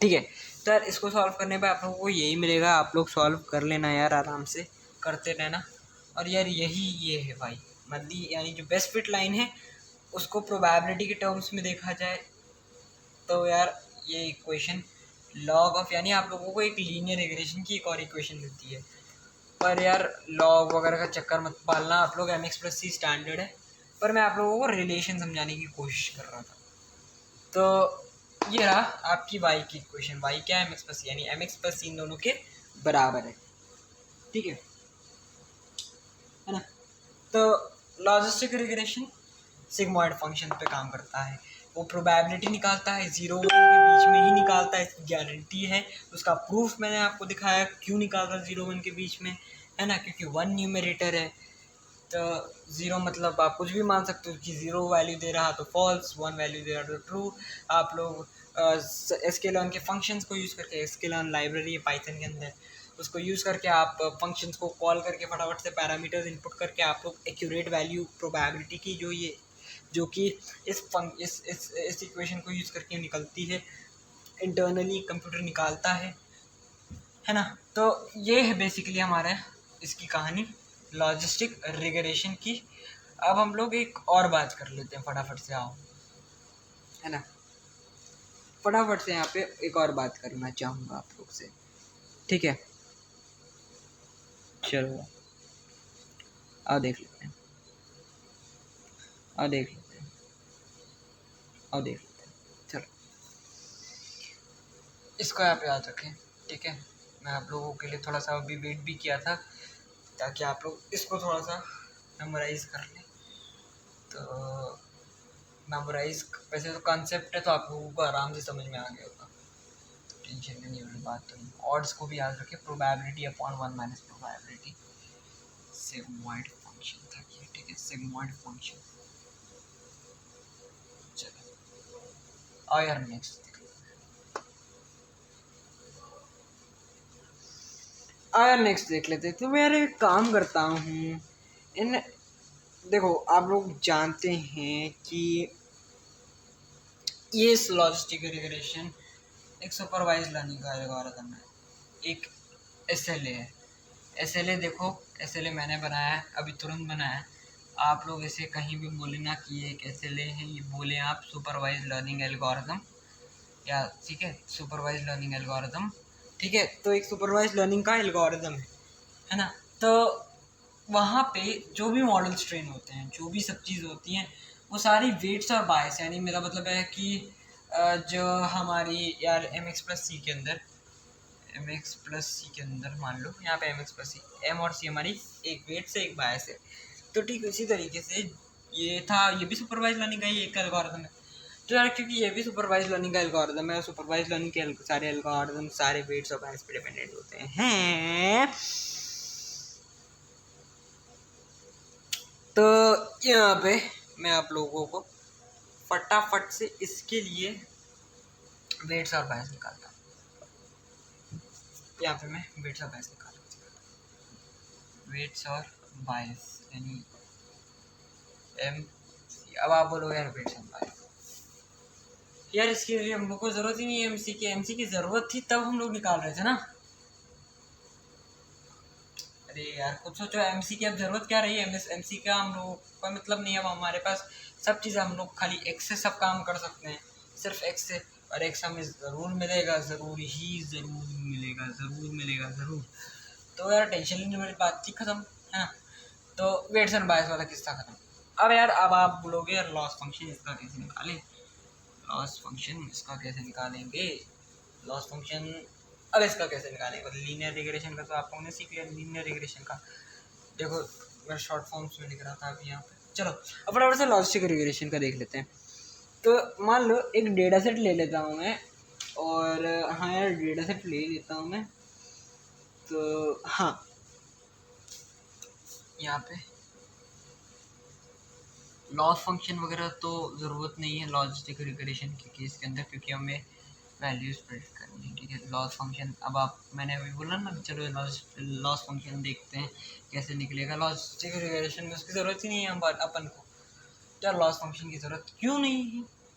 ठीक है। तो यार इसको सॉल्व करने पे आप लोगों को यही मिलेगा, आप लोग सॉल्व कर लेना यार, आराम से करते रहना। और यार यही ये है भाई, मतलब यानी जो बेस्ट फिट लाइन है उसको प्रोबेबिलिटी के टर्म्स में देखा जाए तो यार ये इक्वेशन लॉग ऑफ, यानी आप लोगों को एक लीनियर रिग्रेशन की एक और इक्वेशन मिलती है। पर यार लॉग वगैरह का चक्कर मत पालना आप लोग, m x plus c standard है। पर मैं आप लोगों को रिलेशन समझाने की कोशिश कर रहा था। तो ये रहा आपकी वाई की इक्वेशन, वाई क्या है, एम एक्स प्लस सी, यानी एम एक्स प्लस सी इन दोनों के बराबर है। ठीक है ना। तो लॉजिस्टिक रिग्रेशन सिग्मॉइड फंक्शन पे काम करता है, वो प्रोबेबिलिटी निकालता है, 0 1 के बीच में ही निकालता है, इसकी गारंटी है। उसका प्रूफ मैंने आपको दिखाया क्यों निकालता है 0 1 के बीच में, है ना, क्योंकि 1 न्यूमरेटर है। तो 0 मतलब आप कुछ भी मान सकते हो कि 0 वैल्यू दे रहा तो फॉल्स, 1 वैल्यू दे रहा तो ट्रू। आप लोग sklearn के फंक्शंस को यूज़ करके, sklearn लाइब्रेरी है पाइथन के अंदर, उसको यूज़ करके आप फंक्शंस को कॉल करके फटाफट से पैरामीटर्स इनपुट करके आप लोग एक्यूरेट वैल्यू प्रोबेबिलिटी की जो कि इस इक्वेशन को यूज़ करके निकलती है, इंटरनली कंप्यूटर निकालता है ना। तो ये है बेसिकली हमारा इसकी कहानी लॉजिस्टिक रिग्रेशन की। अब हम लोग एक और बात कर लेते हैं फटाफट से, आओ, है ना, फटाफट से यहाँ पे एक और बात करना चाहूँगा आप लोग से। ठीक है, चलो आओ देख लेते हैं, आओ देख लेते हैं, आओ देख लेते हैं। चलो इसको आप याद रखें। ठीक है, मैं आप लोगों के लिए थोड़ा सा अभी वेट भी किया था ताकि आप लोग इसको थोड़ा सा मेमोराइज कर लें। तो मेमोराइज वैसे तो कॉन्सेप्ट है तो आप लोगों को आराम से समझ में आ गया होगा, तो टेंशन नहीं वाली बात तो नहीं। ऑड्स को भी याद रखें, probability upon 1 minus probability, sigmoid function था ये। ठीक है, सिग्मॉइड फंक्शन। चलो और यार नेक्स्ट नेक्स्ट देख लेते हैं। तो मैं यार एक काम करता हूँ, इन देखो आप लोग जानते हैं कि ये लॉजिस्टिक रिग्रेशन एक सुपरवाइज लर्निंग का एल्गोरिथम है, एक एसएलए है। एसएलए देखो, एसएलए मैंने बनाया है, अभी तुरंत बनाया है। आप लोग इसे कहीं भी बोले ना कि ये एक एसएलए है, ये बोले आप सुपरवाइज लर्निंग एल्गोरिथम, या ठीक है, सुपरवाइज लर्निंग एल्गोरिथम। ठीक है, तो एक सुपरवाइज लर्निंग का एल्गोरिथम है ना। तो वहाँ पे जो भी मॉडल्स ट्रेन होते हैं, जो भी सब चीज़ होती हैं, वो सारी वेट्स और बायस, यानी मेरा मतलब है कि जो हमारी यार एम एक्स प्लस सी के अंदर, एम एक्स प्लस सी के अंदर मान लो यहाँ पे एम एक्स प्लस सी, एम और सी हमारी एक वेट से एक बायस है। तो ठीक इसी तरीके से ये था, ये भी सुपरवाइज लर्निंग का ही एक एल्गोरिथम है। तो यार क्योंकि ये भी सुपरवाइज लर्निंग का एल्गोरिथम है, सुपरवाइज लर्निंग के सारे एल्गोरिथम सारे वेट्स और बायस पे डिपेंडेंट होते हैं। तो यहाँ पे मैं आप लोगों को फटाफट से इसके लिए वेट्स और बायस निकालता हूँ। यहाँ पे मैं वेट्स और बायस निकालता हूँ, वेट्स और बायस यानी एम। अब आप बोलोगे यार वेट्स और बायस, यार इसके लिए हम लोग को ज़रूरत ही नहीं है एमसी की, एमसी की ज़रूरत थी तब हम लोग निकाल रहे थे ना। अरे यार खुद सोचो, एमसी की अब ज़रूरत क्या रही है, एमसी का हम लोग का मतलब नहीं है। अब हमारे पास सब चीज़ें, हम लोग खाली एक्स से सब काम कर सकते हैं, सिर्फ एक्स से, और एक्स हमें ज़रूर मिलेगा, ज़रूर मिलेगा, ज़रूर मिलेगा ज़रूर। तो यार टेंशन लेने वाली बात थी, ख़त्म, है ना। तो वेट्स एंड बायस वाला किस्सा ख़त्म। अब यार अब आप बोलोगे यार लॉस फंक्शन इसका कैसे निकालें, लॉस फंक्शन इसका कैसे निकालेंगे, लॉस फंक्शन अब इसका कैसे निकालेंगे, मतलब लीनियर रिग्रेशन का तो आप लोगों ने सीख लिया, लीनियर रिग्रेशन का देखो मैं शॉर्ट फॉर्म्स में लिख रहा था अभी यहाँ पे। चलो अब फटाफट से लॉजिस्टिक रिग्रेशन का देख लेते हैं। तो मान लो एक डेटा सेट ले लेता हूँ मैं, और हाँ यार डेटा सेट ले लेता हूँ मैं। तो हाँ यहाँ पे लॉस फंक्शन वगैरह तो ज़रूरत नहीं है लॉजिस्टिक रिग्रेशन के केस के अंदर, क्योंकि हमें वैल्यूज प्रिडिक्ट करनी है। ठीक है, लॉस फंक्शन अब आप, मैंने अभी बोला ना, चलो लॉस फंक्शन देखते हैं कैसे निकलेगा। लॉजिस्टिक रिग्रेशन में उसकी ज़रूरत ही नहीं है हम अपन को। यार लॉस फंक्शन की ज़रूरत क्यों नहीं है,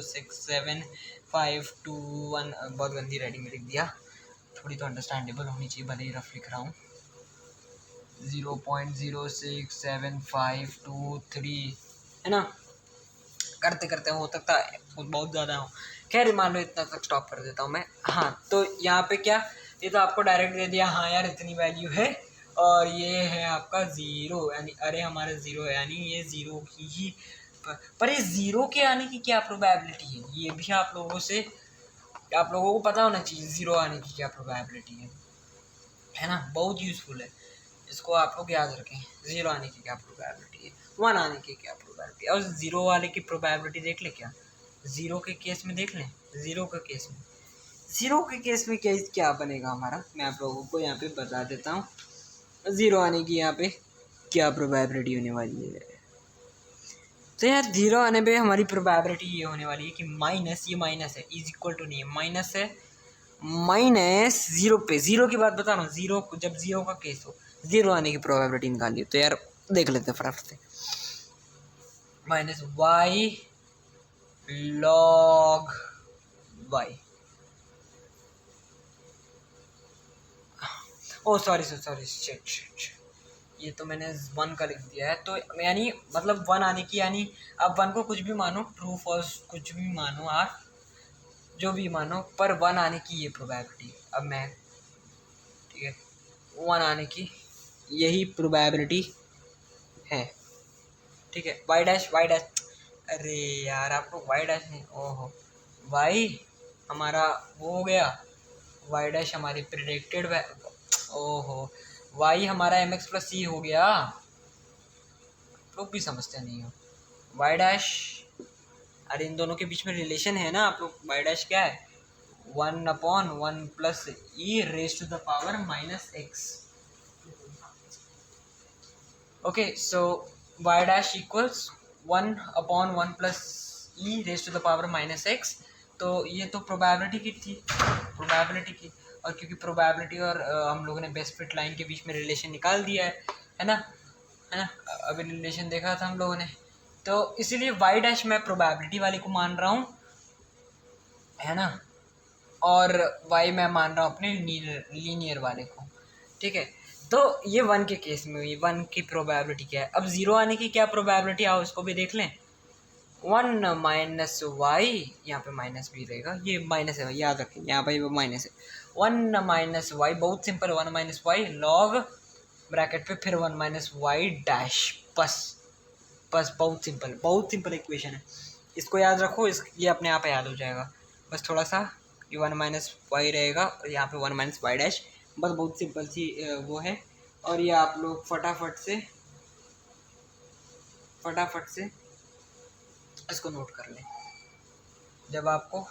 0.06752 1, बहुत गंदी राइटिंग में लिख दिया, थोड़ी तो अंडरस्टैंडेबल होनी चाहिए, भले ही रफ लिख रहा हूँ। 0.06752 है ना, करते करते हो सकता है बहुत ज़्यादा हो, खैर मान लो इतना तक स्टॉप कर देता हूँ मैं। हाँ तो यहाँ पे क्या, ये तो आपको डायरेक्ट दे दिया, हाँ यार इतनी वैल्यू है, और ये है आपका ज़ीरो, यानी अरे हमारा ज़ीरो है, यानी ये ज़ीरो की ही, पर ये ज़ीरो के आने की क्या प्रोबेबिलिटी है, ये भी आप लोगों को पता होना चाहिए, ज़ीरो आने की क्या प्रोबेबिलिटी है ना, बहुत यूज़फुल है, इसको आप लोग याद रखें। ज़ीरो आने की क्या प्रोबेबिलिटी है, वन आने की क्या प्रोबेबिलिटी है, और ज़ीरो वाले की प्रोबेबिलिटी देख लें क्या, ज़ीरो के केस में देख लें, ज़ीरो के केस में क्या बनेगा हमारा, मैं आप लोगों को यहाँ पे बता देता हूँ ज़ीरो आने की यहाँ पे क्या प्रोबेबिलिटी होने वाली है। तो यार ज़ीरो आने पे हमारी प्रोबेबिलिटी ये होने वाली है कि माइनस, ये माइनस है, इज इक्वल टू नहीं है, माइनस है, माइनस ज़ीरो पे, ज़ीरो की बात बता रहा हूँ, ज़ीरो जब ज़ीरो का केस हो, ज़ीरो आने की प्रोबेबिलिटी निकाली, तो यार देख लेते हैं फटाफट से, माइनस वाई लॉग वाई, ओ सॉरी शिट, ये तो मैंने वन का लिख दिया है, तो यानी मतलब वन आने की, यानी आप वन को कुछ भी मानो, ट्रू फॉल्स कुछ भी मानो आप, जो भी मानो, पर वन आने की ये प्रोबेबिलिटी, अब मैं ठीक है, वन आने की यही प्रोबेबिलिटी है, ठीक है। वाई डैश, अरे यार आप लोग वाई डैश नहीं, ओहो, वाई हमारा वो हो गया, वाई डैश हमारी प्रिडिक्टेड, ओहो, वाई हमारा एम एक्स प्लस सी हो गया, लोग भी समझते नहीं हो, वाई डैश, अरे इन दोनों के बीच में रिलेशन है ना आप लोग, वाई डैश क्या है, 1/1 plus e raise to the power minus x, okay, so y dash equals 1/1 plus e raise to the power minus x, तो ये तो प्रोबेबिलिटी की थी, और क्योंकि प्रोबेबिलिटी और हम लोगों ने बेस्ट फिट लाइन के बीच में रिलेशन निकाल दिया है ना, अभी रिलेशन देखा था हम लोगों ने, तो इसीलिए वाई डैश मैं प्रोबेबिलिटी वाले को मान रहा हूँ, है ना, और वाई मैं मान रहा हूँ अपने लीनियर वाले को, ठीक है। तो ये वन के केस में हुई, वन की प्रोबेबिलिटी क्या है, अब ज़ीरो आने की क्या प्रोबेबिलिटी, आओ इसको भी देख लें, 1 माइनस वाई, यहाँ पे माइनस भी रहेगा, ये माइनस है याद रखें, यहाँ पे वो माइनस है, 1 माइनस वाई, बहुत simple, 1 minus y log bracket पे फिर 1 माइनस वाई डैश, बस बहुत सिंपल इक्वेशन है, इसको याद रखो, ये अपने आप याद हो जाएगा, बस थोड़ा सा ये 1 माइनस वाई रहेगा और यहाँ पे 1 माइनस वाई डैश, बस बहुत सिंपल सी वो है, और ये आप लोग फटाफट से इसको नोट कर लें जब आपको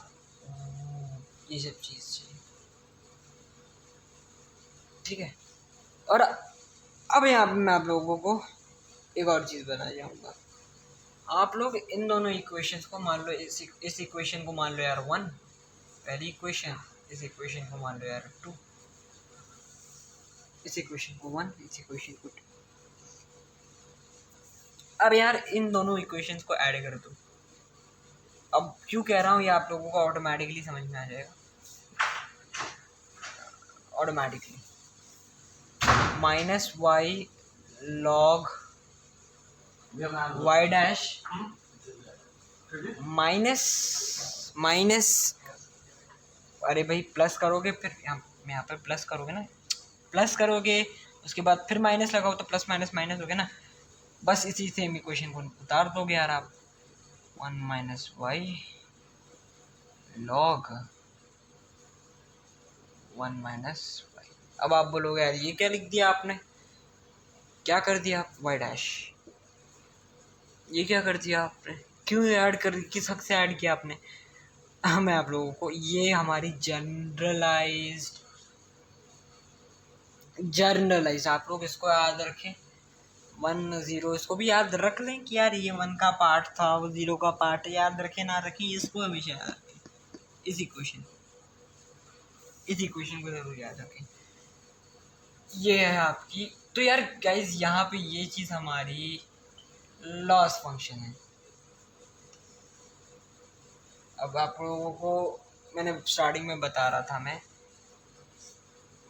ये सब चीज़ चाहिए, ठीक है। और अब यहाँ पे मैं आप लोगों को एक और चीज़ बताना चाहूँगा, आप लोग इन दोनों इक्वेशंस को मान लो, इस इक्वेशन को मान लो यार 1 पहली इक्वेशन, इस इक्वेशन को मान लो यार 2, इस इक्वेशन को 1, इस इक्वेशन को 2, अब यार इन दोनों इक्वेशंस को ऐड कर दो, अब क्यों कह रहा हूँ ये आप लोगों को ऑटोमेटिकली समझ में आ जाएगा, automatically minus y log y dash minus, अरे भाई प्लस करोगे, फिर यहाँ पर प्लस करोगे ना, प्लस करोगे उसके बाद फिर माइनस लगाओ, तो प्लस माइनस माइनस हो गया ना, बस इसी सेम इक्वेशन को उतार दोगे यार आप, 1 minus y log 1 minus y. अब आप बोलोगे यार ये क्या लिख दिया आपने, क्या कर दिया आप, वाई डैश, ये क्या कर दिया आपने, क्यों ऐड कर, किस हक से ऐड किया आपने। मैं आप लोगों को, ये हमारी जर्नलाइज आप लोग इसको याद रखें, 1 0 इसको भी याद रख लें कि यार ये 1 का पार्ट था, वो 0 का पार्ट, याद रखें ना रखें इसको हमेशा याद रखें, इस इक्वेशन को जरूर याद रखें। ये है आपकी, तो यार गाइज यहाँ पे ये चीज़ हमारी लॉस फंक्शन है। अब आप लोगों को मैंने स्टार्टिंग में बता रहा था मैं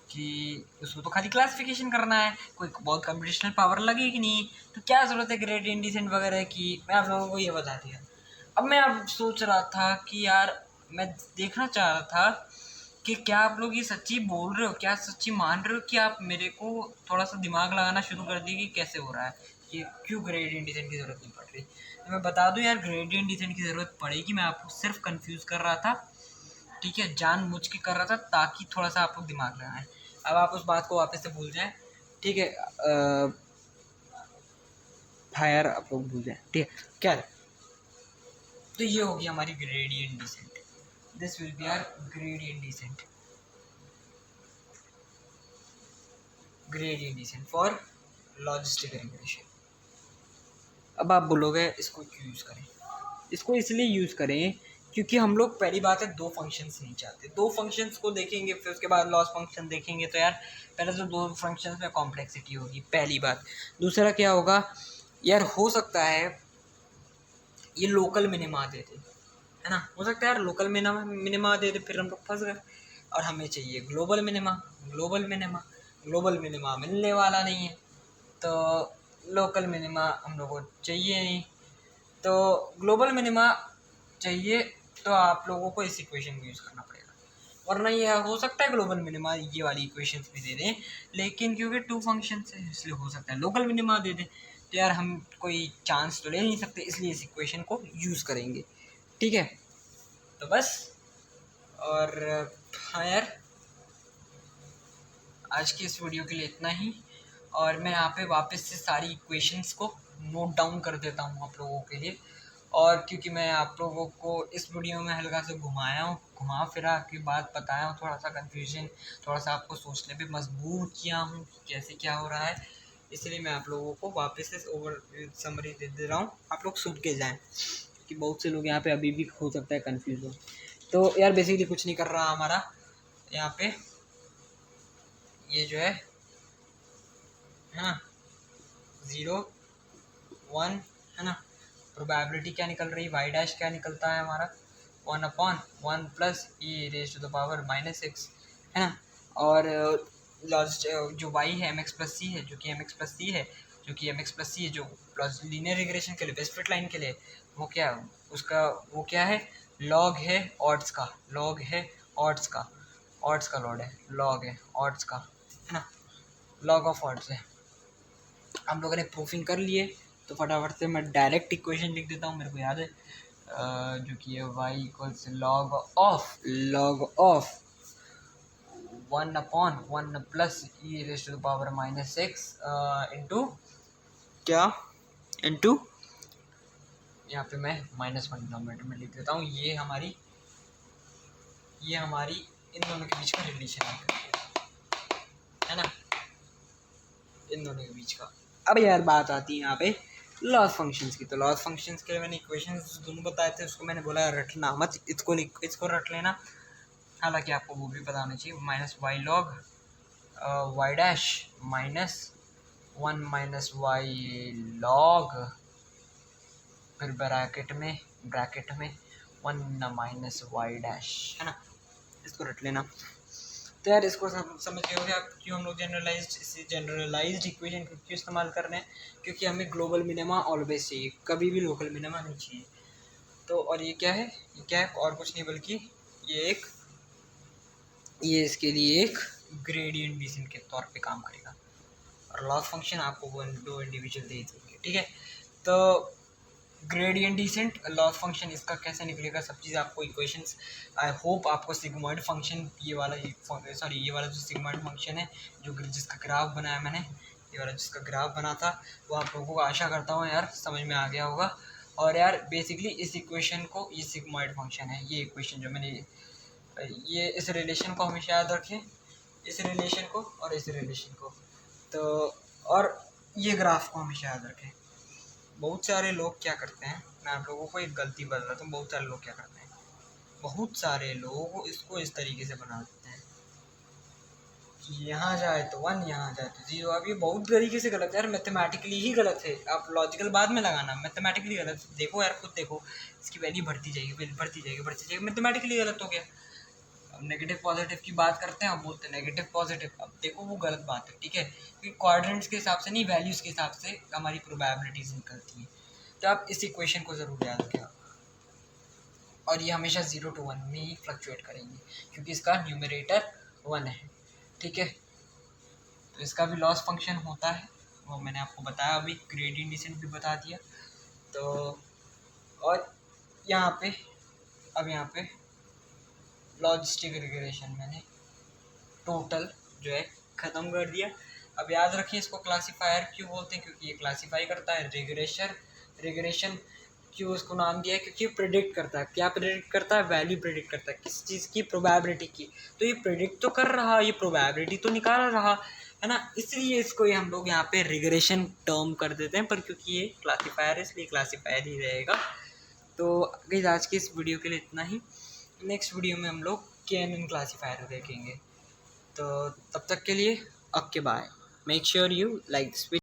कि उसको तो खाली क्लासिफिकेशन करना है, कोई बहुत कंप्यूटेशनल पावर लगेगी नहीं, तो क्या ज़रूरत है ग्रेडियंट डिसेंट वगैरह की, मैं आप लोगों को ये बता दिया। अब मैं अब सोच रहा था कि यार मैं देखना चाह रहा था कि क्या आप लोग ये सच्ची बोल रहे हो, क्या सच्ची मान रहे हो कि आप मेरे को थोड़ा सा दिमाग लगाना शुरू कर दिए कि कैसे हो रहा है, कि क्यों ग्रेडियंट डिसेंट की ज़रूरत नहीं पड़ रही। तो मैं बता दूं यार, ग्रेडियंट डिसेंट की ज़रूरत पड़ेगी, मैं आपको सिर्फ कंफ्यूज कर रहा था, ठीक है, जानबूझ के कर रहा था ताकि थोड़ा सा आप लोग दिमाग लगाएं। अब आप उस बात को वापस से भूल जाएं, ठीक है, फायर आप लोग भूल जाएं, ठीक है क्या है? तो ये होगी हमारी gradient descent, this will be our gradient descent for logistic regression. अब आप बोलोगे इसको क्यों यूज़ करें, इसको इसलिए यूज़ करें क्योंकि हम लोग पहली बात है दो फंक्शंस नहीं चाहते, दो फंक्शंस को देखेंगे फिर उसके बाद लॉस फंक्शन देखेंगे, तो यार पहले तो दो फंक्शंस में कॉम्प्लेक्सिटी होगी पहली बात। दूसरा क्या होगा यार, हो सकता है ये लोकल मिनिमा दे दे, है ना, हो सकता है यार लोकल मिनिमा दे दे, फिर हम लोग फंस गए, और हमें चाहिए ग्लोबल मिनिमा। ग्लोबल मिनिमा मिलने वाला नहीं है, तो लोकल मिनिमा हम लोग को चाहिए नहीं, तो ग्लोबल मिनिमा चाहिए, तो आप लोगों को इस इक्वेशन को यूज़ करना पड़ेगा, वरना ये हो सकता है ग्लोबल मिनिमा ये वाली इक्वेशंस भी दे दें, लेकिन क्योंकि टू फंक्शन है इसलिए हो सकता है लोकल मिनिमा दे दें, तो यार हम कोई चांस तो ले नहीं सकते, इसलिए इस इक्वेशन को यूज़ करेंगे, ठीक है। तो बस, और हाँ यार आज की इस वीडियो के लिए इतना ही, और मैं यहाँ पे वापस से सारी इक्वेशंस को नोट डाउन कर देता हूँ आप लोगों के लिए, और क्योंकि मैं आप लोगों को इस वीडियो में हल्का से घुमाया हूँ, घुमा फिरा के बात बताया हूँ, थोड़ा सा कन्फ्यूजन, थोड़ा सा आपको सोचने पे मजबूर किया हूँ कि कैसे क्या हो रहा है, इसलिए मैं आप लोगों को वापस से ओवर समरी दे रहा हूँ, आप लोग सुन के जाएँ, कि बहुत से लोग यहाँ पे अभी भी हो सकता है कन्फ्यूज हो। तो यार बेसिकली कुछ नहीं कर रहा हमारा यहाँ पे, ये जो है ना 0 1 है ना, प्रोबेबिलिटी क्या निकल रही, वाई डैश क्या निकलता है हमारा 1/1 plus e raise to the power -6 है ना, और जो y है mx प्लस सी है, जो कि mx प्लस सी है, जो लीनियर रिग्रेशन के लिए बेस्ट फिट लाइन के लिए, वो क्या है उसका, वो क्या है, लॉग है ऑड्स का, लॉग है ऑड्स का है ना, लॉग ऑफ ऑड्स है। हम लोगों ने प्रूफिंग कर लिए, तो फटाफट से मैं डायरेक्ट इक्वेशन लिख देता हूँ, मेरे को याद है, जो कि है y equals log of 1/1 plus e raise to the power -6 इंटू यहाँ पे मैं -1 डिनोमिनेटर में लिख देता हूँ, ये हमारी इन दोनों के बीच का रिलेशन है ना, इन दोनों के बीच का। अब यार बात आती है यहाँ पे लॉस फंक्शंस की, तो लॉस फंक्शंस के लिए मैंने इक्वेशंस दोनों बताए थे, उसको मैंने बोला रटना मत, इसको रट लेना, हालांकि आपको वो भी बताना चाहिए, -y log y dash -1 -y log, फिर ब्रैकेट में 1 -y डैश, है ना, इसको रट लेना। तो यार इसको समझ गए होंगे आप क्यों हम लोग जनरलाइज्ड इक्वेशन क्यों इस्तेमाल कर रहे हैं, क्योंकि हमें ग्लोबल मिनिमा ऑलवेज चाहिए, कभी भी लोकल मिनिमा नहीं चाहिए। तो और ये क्या है, और कुछ नहीं बल्कि ये इसके लिए एक ग्रेडियंट डिसेंट के तौर पे काम करेगा। और लॉस फंक्शन आपको वो दो इंडिविजुअल दे देंगे, ठीक है। तो ग्रेडियंट डिसेंट लॉस फंक्शन इसका कैसे निकलेगा, सब चीज़ आपको इक्वेशंस, आई होप आपको सिग्मॉइड फंक्शन ये वाला ये वाला जो सिग्मॉइड फंक्शन है जो जिसका ग्राफ बनाया मैंने, ये वाला जिसका ग्राफ बना था, वो आप लोगों को आशा करता हूँ यार समझ में आ गया होगा। और यार बेसिकली इस इक्वेशन को, ये सिग्मॉइड फंक्शन है, ये इक्वेशन जो मैंने ये इस रिलेशन को हमेशा याद रखें, इस रिलेशन को और इस रिलेशन को, तो और ये ग्राफ को हमेशा याद रखें। बहुत सारे लोग क्या करते हैं, मैं आप लोगों को एक गलती बताता हूँ, बहुत सारे लोग क्या करते हैं, बहुत सारे लोग इसको इस तरीके से बना देते हैं कि यहाँ जाए तो 1, यहाँ जाए तो 0। अब ये बहुत तरीके से गलत है यार, मैथमेटिकली ही गलत है। आप लॉजिकल बाद में लगाना, मैथमेटिकली गलत है। देखो यार खुद देखो, इसकी वैल्यू बढ़ती जाएगी, बढ़ती जाएगी, बढ़ती जाएगी, मैथमेटिकली गलत हो गया। अब नेगेटिव पॉजिटिव की बात करते हैं, अब बोलते हैं नेगेटिव पॉजिटिव। अब देखो वो गलत बात है, ठीक है, क्योंकि क्वाड्रेंट्स के हिसाब से नहीं, वैल्यूज़ के हिसाब से हमारी प्रोबेबिलिटीज निकलती हैं। तो आप इस इक्वेशन को ज़रूर याद रखें, और ये हमेशा 0 to 1 में ही फ्लक्चुएट करेंगे क्योंकि इसका न्यूमरेटर 1 है, ठीक है। तो इसका भी लॉस फंक्शन होता है, वो मैंने आपको बताया अभी, ग्रेडियंट डिसेंट भी बता दिया। तो और यहाँ पे अब यहाँ पे लॉजिस्टिक रिग्रेशन मैंने टोटल जो है ख़त्म कर दिया। अब याद रखिए इसको क्लासीफायर क्यों बोलते हैं, क्योंकि ये क्लासीफाई करता है। रिग्रेशन क्यों इसको नाम दिया है, क्योंकि प्रेडिक्ट करता है। क्या प्रेडिक्ट करता है, वैल्यू प्रेडिक्ट करता है, किस चीज़ की, प्रोबेबिलिटी की। तो ये प्रेडिक्ट तो कर रहा, ये प्रोबेबिलिटी तो निकाल रहा है ना, इसलिए इसको हम लोग यहाँ पे रिग्रेशन टर्म कर देते हैं, पर क्योंकि ये क्लासीफायर है इसलिए क्लासीफायर ही रहेगा। तो गाइस आज की इस वीडियो के लिए इतना ही। नेक्स्ट वीडियो में हम लोग KNN क्लासीफायर देखेंगे। तो तब तक के लिए okay bye, make sure you like this video.